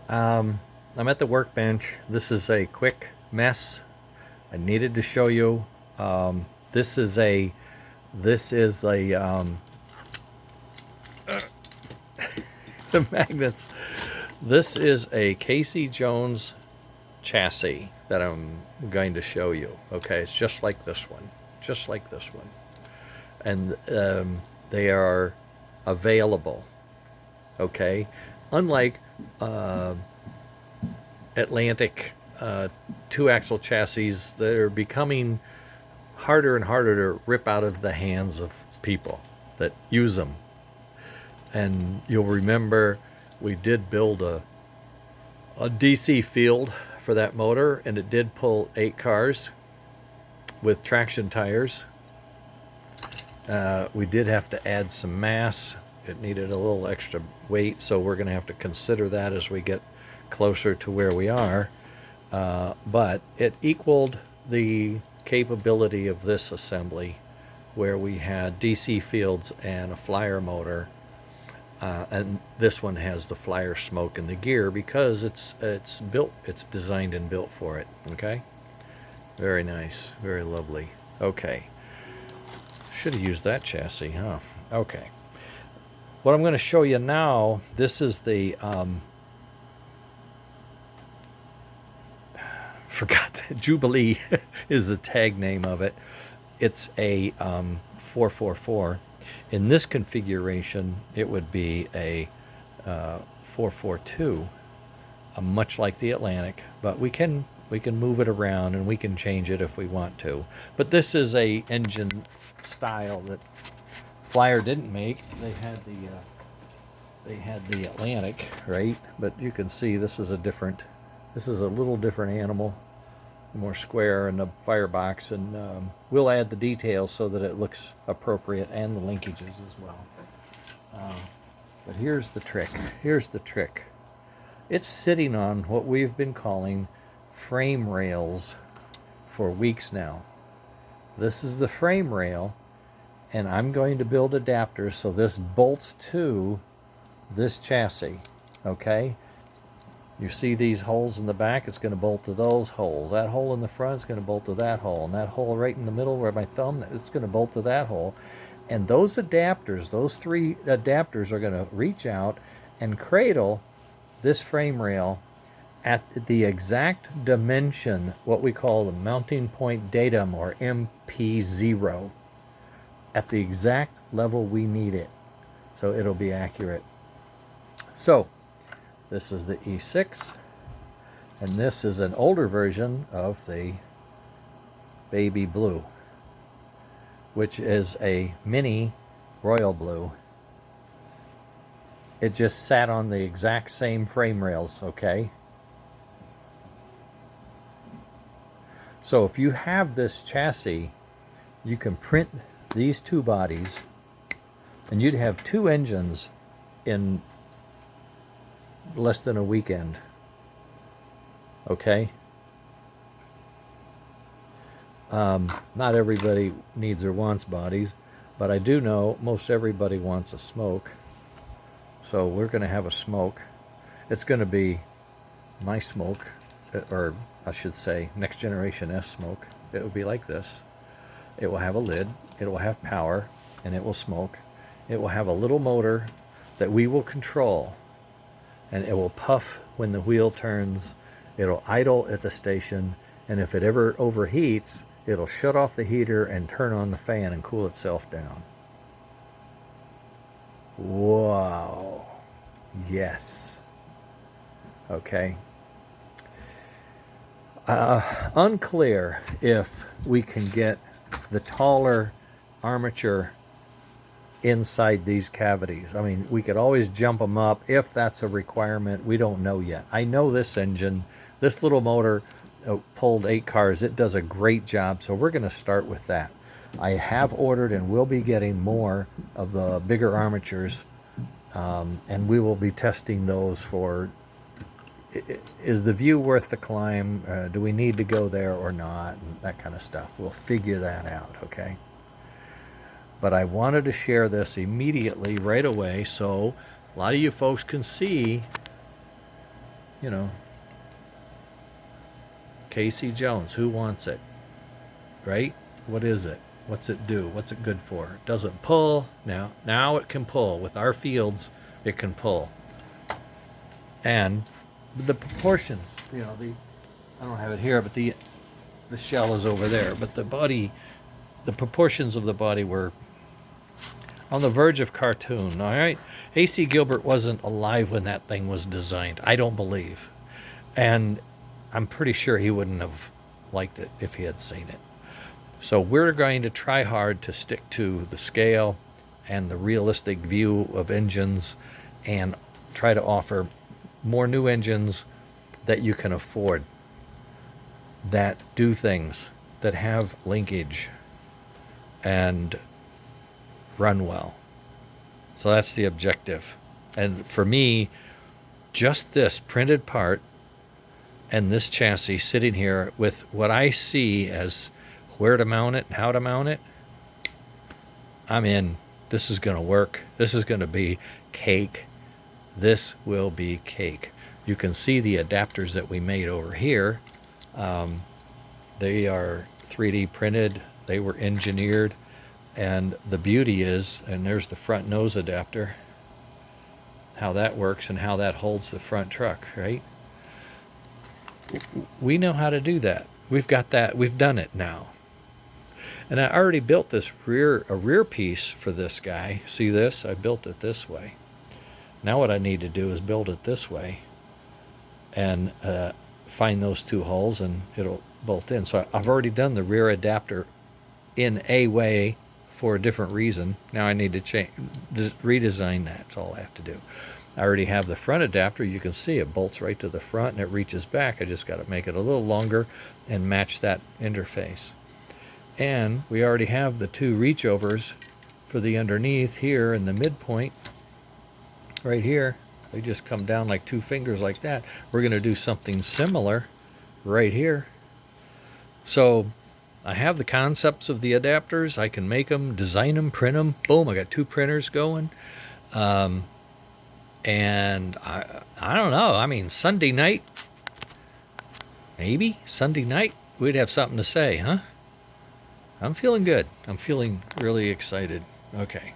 I'm at the workbench. This is a quick mess. I needed to show you. This is a the magnets. This is a Casey Jones chassis that I'm going to show you. Okay, it's just like this one, and they are available. Okay, unlike Atlantic two-axle chassis that are becoming harder and harder to rip out of the hands of people that use them. And you'll remember we did build a DC field for that motor, and it did pull 8 cars with traction tires. We did have to add some mass. It needed a little extra weight, so we're going to have to consider that as we get closer to where we are. But it equaled the capability of this assembly, where we had DC fields and a flyer motor. And this one has the flyer smoke in the gear because it's designed and built for it. Okay, very nice, very lovely. Okay, should have used that chassis, huh? Okay, what I'm going to show you now, this is the forgot Jubilee is the tag name of it. It's a 444. In this configuration, it would be a 442, much like the Atlantic, but we can move it around and we can change it if we want to. But this is a engine style that Flyer didn't make. They had the Atlantic, right? But you can see this is a little different animal, more square in the firebox, and we'll add the details so that it looks appropriate, and the linkages as well. But here's the trick. It's sitting on what we've been calling frame rails for weeks now. This is the frame rail, and I'm going to build adapters so this bolts to this chassis. Okay, you see these holes in the back, it's going to bolt to those holes. That hole in the front is going to bolt to that hole. And that hole right in the middle where my thumb, it's going to bolt to that hole. And those adapters, those 3 adapters are going to reach out and cradle this frame rail at the exact dimension, what we call the mounting point datum, or MP0, at the exact level we need it. So it'll be accurate. So this is the E6, and this is an older version of the Baby Blue, which is a mini Royal Blue. It just sat on the exact same frame rails, okay? So if you have this chassis, you can print these 2 bodies, and you'd have 2 engines in less than a weekend. Okay, not everybody needs or wants bodies, but I do know most everybody wants a smoke. So we're going to have a smoke. It's going to be my smoke, or I should say next generation S smoke. It will be like this. It will have a lid, it will have power, and it will smoke. It will have a little motor that we will control, and it will puff when the wheel turns. It'll idle at the station, and if it ever overheats, it'll shut off the heater and turn on the fan and cool itself down. Wow. Yes. Okay. Unclear if we can get the taller armature inside these cavities. I mean, we could always jump them up if that's a requirement. We don't know yet. I know this engine, this little motor pulled 8 cars. It does a great job, so we're going to start with that. I have ordered and will be getting more of the bigger armatures, and we will be testing those for, is the view worth the climb? Do we need to go there or not? And that kind of stuff. We'll figure that out, okay? But I wanted to share this immediately, right away, so a lot of you folks can see you know, Casey Jones, who wants it, right? What is it? What's it do? What's it good for? It doesn't pull. Now it can pull. With our fields, it can pull. And the proportions, you know, I don't have it here, but the shell is over there. But the body, the proportions of the body were on the verge of cartoon. All right, A.C. Gilbert wasn't alive when that thing was designed. I don't believe, and I'm pretty sure he wouldn't have liked it if he had seen it. So we're going to try hard to stick to the scale and the realistic view of engines, and try to offer more new engines that you can afford, that do things, that have linkage and run well. So that's the objective. And for me, just this printed part and this chassis sitting here with what I see as where to mount it and how to mount it, I'm in. This is going to work. This is going to be cake. This will be cake. You can see the adapters that we made over here. They are 3D printed. They were engineered. And the beauty is, and there's the front nose adapter, how that works and how that holds the front truck, right? We know how to do that. We've got that. We've done it now. And I already built this a rear piece for this guy. See this? I built it this way. Now what I need to do is build it this way and find those two holes, and it'll bolt in. So I've already done the rear adapter in a way for a different reason. Now I need to redesign that. That's all I have to do. I already have the front adapter. You can see it bolts right to the front and it reaches back. I just got to make it a little longer and match that interface. And we already have the two reach overs for the underneath here in the midpoint right here. They just come down like two fingers like that. We're going to do something similar right here. So I have the concepts of the adapters. I can make them, design them, print them. Boom, I got two printers going. And I don't know. I mean, Sunday night, maybe Sunday night, we'd have something to say, huh? I'm feeling good. I'm feeling really excited. Okay.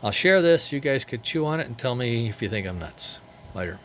I'll share this. You guys could chew on it and tell me if you think I'm nuts. Later.